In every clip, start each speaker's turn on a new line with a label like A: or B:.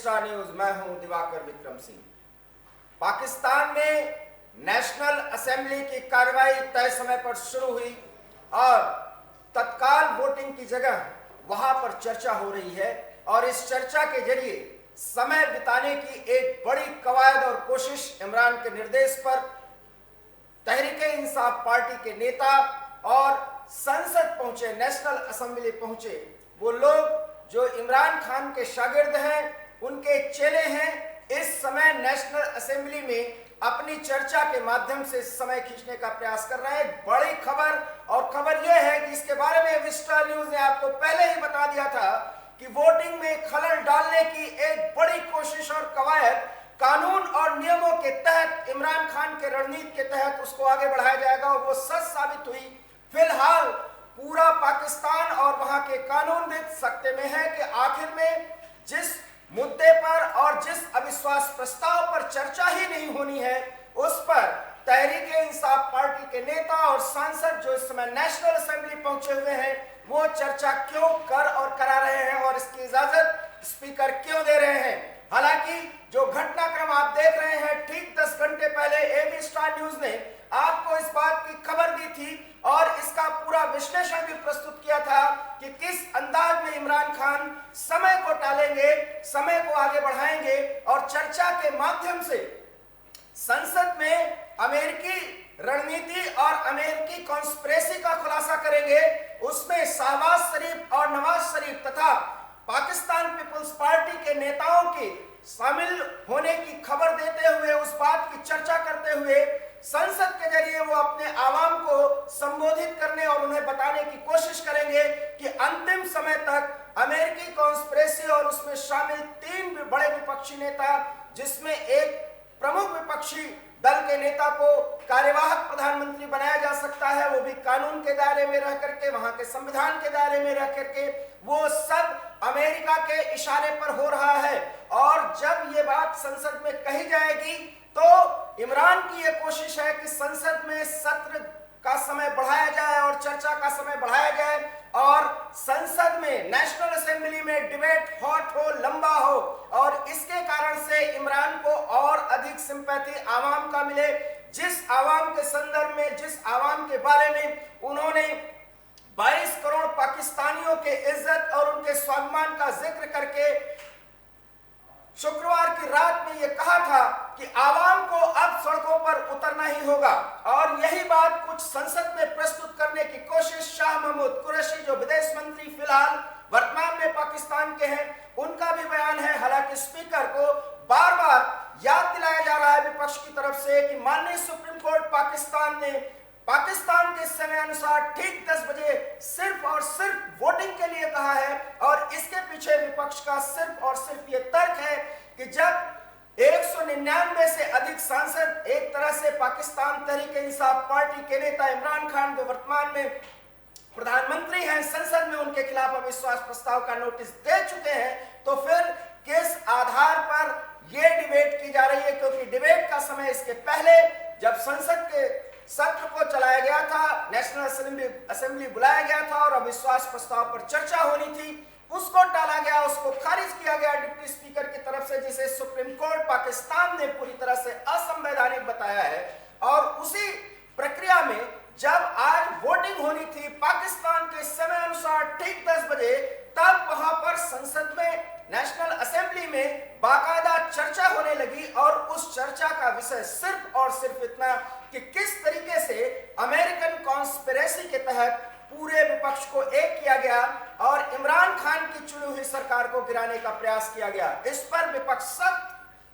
A: Star news, मैं हूं दिवाकर विक्रम सिंह। पाकिस्तान में नेशनल असेंबली की कार्रवाई तय समय पर शुरू हुई और तत्काल वोटिंग की जगह वहां पर चर्चा हो रही है और इस चर्चा के जरिए समय बिताने की एक बड़ी कवायद और कोशिश इमरान के निर्देश पर तहरीक-ए-इंसाफ पार्टी के नेता और संसद पहुंचे, नेशनल असेंबली पहुंचे वो लोग जो इमरान खान के शागिर्द हैं, उनके चेले हैं, इस समय नेशनल असेंबली में अपनी चर्चा के माध्यम से समय खींचने का प्रयास कर रहे हैं। बड़ी खबर, और खबर यह है कि इसके बारे में स्टार न्यूज ने आपको पहले ही बता दिया था कि वोटिंग में खलल डालने की एक बड़ी कोशिश और कवायद कानून और नियमों के तहत, इमरान खान के रणनीति के तहत उसको आगे बढ़ाया जाएगा और वो सच साबित हुई। फिलहाल पूरा पाकिस्तान और वहां के कानूनविद सकते में है कि आखिर में जिस मुद्दे पर और जिस अविश्वास प्रस्ताव पर चर्चा ही नहीं होनी है, उस पर तहरीक-ए-इंसाफ पार्टी के नेता और सांसद जो इस समय नेशनल असेंबली पहुंचे हुए हैं, वो चर्चा क्यों कर और करा रहे हैं और इसकी इजाजत स्पीकर क्यों दे रहे हैं। हालांकि जो घटनाक्रम आप देख रहे हैं, ठीक 10 घंटे पहले एबी स्टार न्यूज ने आपको इस बात की खबर दी थी और इसका पूरा विश्लेषण भी प्रस्तुत किया था कि किस अंदाज में इमरान खान समय को टालेंगे, समय को आगे बढ़ाएंगे और चर्चा के माध्यम से संसद में अमेरिकी रणनीति और अमेरिकी कॉन्स्पिरेसी का खुलासा करेंगे। उसमें शहबाज शरीफ और नवाज शरीफ तथा पाकिस्तान पीपुल्स पार्टी के नेताओं के शामिल होने की खबर देते हुए, उस बात की चर्चा करते हुए संसद के जरिए वो अपने आवाम को संबोधित करने और उन्हें बताने की कोशिश करेंगे कि अंतिम समय तक अमेरिकी कॉन्स्पिरेसी और उसमें शामिल 3 बड़े विपक्षी नेता, जिसमें एक प्रमुख विपक्षी दल के नेता को कार्यवाहक प्रधानमंत्री बनाया जा सकता है, वो भी कानून के दायरे में रह करके, वहां के संविधान के दायरे में रह करके, वो सब अमेरिका के इशारे पर हो रहा है। और जब ये बात संसद में कही जाएगी तो इमरान की ये कोशिश है कि संसद में सत्र का समय बढ़ाया जाए और चर्चा का समय बढ़ाया जाए और संसद में, नेशनल असेंबली में डिबेट हॉट हो, लंबा हो और इसके कारण से इमरान को और अधिक सिंपैथी आवाम का मिले। जिस आवाम के संदर्भ में, जिस आवाम के बारे में उन्होंने 22 करोड़ पाकिस्तानियों के इज्जत और उनके स्वाभिमान का जिक्र करके शुक्रवार की रात में यह कहा था कि आवाम को अब सड़कों पर उतरना ही होगा, और यही बात कुछ संसद में प्रस्तुत करने की कोशिश शाह महमूद कुरैशी, जो विदेश मंत्री फिलहाल वर्तमान में पाकिस्तान के हैं, उनका भी बयान है। हालांकि स्पीकर को बार बार याद दिलाया जा रहा है विपक्ष की तरफ से कि माननीय सुप्रीम कोर्ट पाकिस्तान ने पाकिस्तान के समय अनुसार ठीक 10 बजे सिर्फ और सिर्फ वोटिंग के लिए कहा है और इसके पीछे विपक्ष का सिर्फ और सिर्फ ये तर्क है कि जब 199 से अधिक सांसद एक तरह से पाकिस्तान तहरीक-ए-इंसाफ पार्टी के नेता इमरान खान, जो वर्तमान में प्रधानमंत्री हैं, संसद में उनके खिलाफ अविश्वास प्रस्ताव का नोटिस दे चुके हैं, तो फिर किस आधार पर यह डिबेट की जा रही है। क्योंकि डिबेट का समय इसके पहले जब संसद के सत्र को चलाया गया था, नेशनल असेंबली बुलाया गया था और अविश्वास प्रस्ताव पर चर्चा होनी थी, उसको टाला गया, उसको खारिज किया गया डिप्टी स्पीकर की तरफ से, जिसे सुप्रीम कोर्ट पाकिस्तान ने पूरी तरह से असंवैधानिक बताया है। और उसी प्रक्रिया में जब आज वोटिंग होनी थी पाकिस्तान के समय अनुसार ठीक 10 बजे, तब वहां पर संसद में, नेशनल असेंबली में बाकायदा चर्चा होने लगी और उस चर्चा का विषय सिर्फ और सिर्फ इतना कि किस तरीके से अमेरिकन कॉन्स्पिरेसी के तहत पूरे विपक्ष को एक किया गया और इमरान खान की चुनी हुई सरकार को गिराने का प्रयास किया गया। इस पर विपक्ष सख्त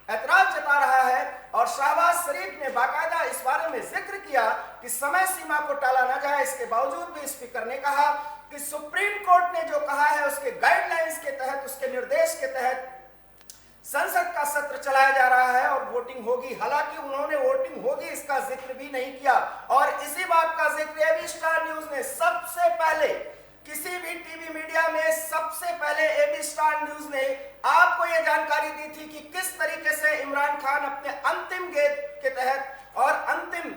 A: ऐतराज जता रहा है और शहबाज शरीफ ने बाकायदा इस बारे में जिक्र किया कि समय सीमा को टाला न जाए। इसके बावजूद भी स्पीकर ने कहा कि सुप्रीम कोर्ट ने जो कहा है उसके गाइडलाइंस के तहत, उसके निर्देश के तहत संसद का सत्र चलाया जा रहा है और वोटिंग होगी। हालांकि उन्होंने वोटिंग होगी इसका जिक्र भी नहीं किया और इसी बात का जिक्र एबी स्टार न्यूज ने सबसे पहले, किसी भी टीवी मीडिया में सबसे पहले एबी स्टार न्यूज ने आपको यह जानकारी दी थी कि किस तरीके से इमरान खान अपने अंतिम गेम के तहत और अंतिम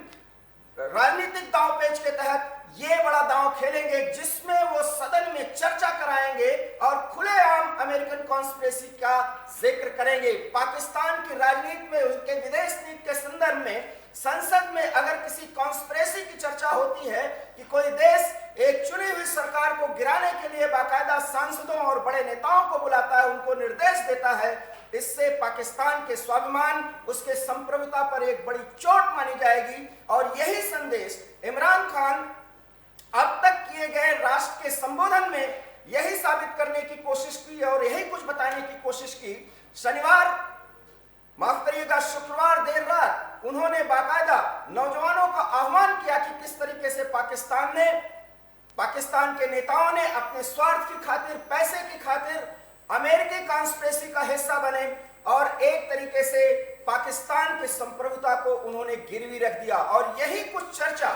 A: राजनीतिक दांवपेच के तहत ये बड़ा दांव खेलेंगे जिसमें वो सदन में चर्चा कराएंगे और खुलेआम अमेरिकन कॉन्स्पिरेसी का जिक्र करेंगे। पाकिस्तान की राजनीति में, उनके विदेश नीति के संदर्भ में संसद में अगर किसी कॉन्स्पिरेसी की चर्चा होती है कि कोई देश एक चुनी हुई सरकार को गिराने के लिए बाकायदा सांसदों और बड़े नेताओं को बुलाता है, उनको निर्देश देता है, इससे पाकिस्तान के स्वाभिमान, उसके संप्रभुता पर एक बड़ी चोट मानी जाएगी। और यही संदेश इमरान खान अब तक किए गए राष्ट्र के संबोधन में यही साबित करने की कोशिश की और यही कुछ बताने की कोशिश की। शनिवार, माफ करिएगा, शुक्रवार देर रात उन्होंने बाकायदा नौजवानों का आह्वान किया कि किस तरीके से पाकिस्तान के नेताओं ने अपने स्वार्थ की खातिर, पैसे की खातिर अमेरिकी कॉन्स्पिरेसी का हिस्सा बने और एक तरीके से पाकिस्तान की संप्रभुता को उन्होंने गिरवी रख दिया। और यही कुछ चर्चा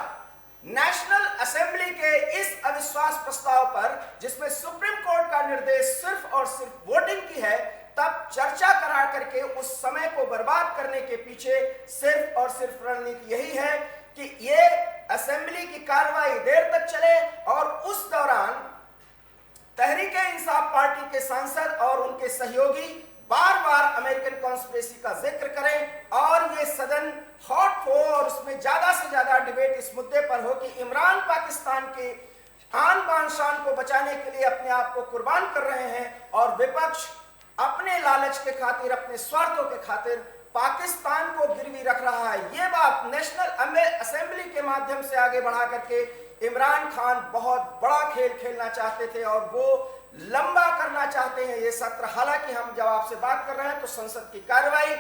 A: नेशनल असेंबली के इस अविश्वास प्रस्ताव पर, जिसमें सुप्रीम कोर्ट का निर्देश सिर्फ और सिर्फ वोटिंग की है, तब चर्चा करा करके उस समय को बर्बाद करने के पीछे सिर्फ और सिर्फ रणनीति यही है कि ये असेंबली की कार्रवाई देर तक चले और उस दौरान तहरीक-ए-इंसाफ पार्टी के सांसद और उनके सहयोगी बार बार अमेरिकन कॉन्स्पिरेसी का जिक्र करें और ये सदन हॉट हो और उसमें ज्यादा से ज्यादा डिबेट इस मुद्दे पर हो कि इमरान पाकिस्तान के आन बान शान को बचाने के लिए अपने आप को कुर्बान कर रहे हैं और विपक्ष अपने लालच के खातिर, अपने स्वार्थों के खातिर पाकिस्तान को गिरवी रख रहा है। ये बात नेशनल असेंबली के माध्यम से आगे बढ़ा करके इमरान खान बहुत बड़ा खेल खेलना चाहते थे और वो लंबा करना चाहते हैं ये सत्र। हालांकि हम जब आपसे बात कर रहे हैं तो संसद की कार्रवाई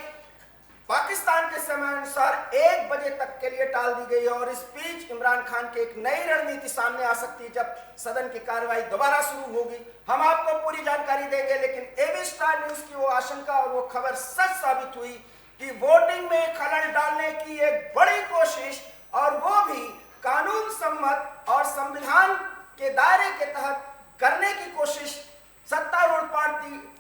A: पाकिस्तान के समय अनुसार 1 बजे तक के लिए टाल दी गई और इस बीच इमरान खान की एक नई रणनीति सामने आ सकती है जब सदन की कार्रवाई दोबारा शुरू होगी। हम आपको पूरी जानकारी देंगे, लेकिन एबी स्टार न्यूज की वो आशंका और वो खबर सच साबित हुई कि वोटिंग में खलल डालने की एक बड़ी कोशिश और वो भी कानून सम्मत और संविधान के दायरे के तहत करने की कोशिश सत्तारूढ़ पार्टी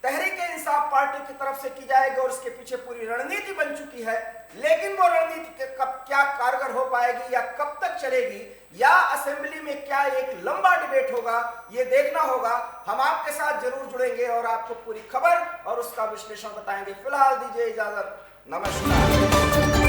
A: तहरीक-ए-इंसाफ पार्टी की तरफ से की जाएगी और उसके पीछे पूरी रणनीति बन चुकी है। लेकिन वो रणनीति कब क्या कारगर हो पाएगी या कब तक चलेगी या असेंबली में क्या एक लंबा डिबेट होगा, ये देखना होगा। हम आपके साथ जरूर जुड़ेंगे और आपको पूरी खबर और उसका विश्लेषण बताएंगे। फिलहाल दीजिए इजाजत, नमस्कार।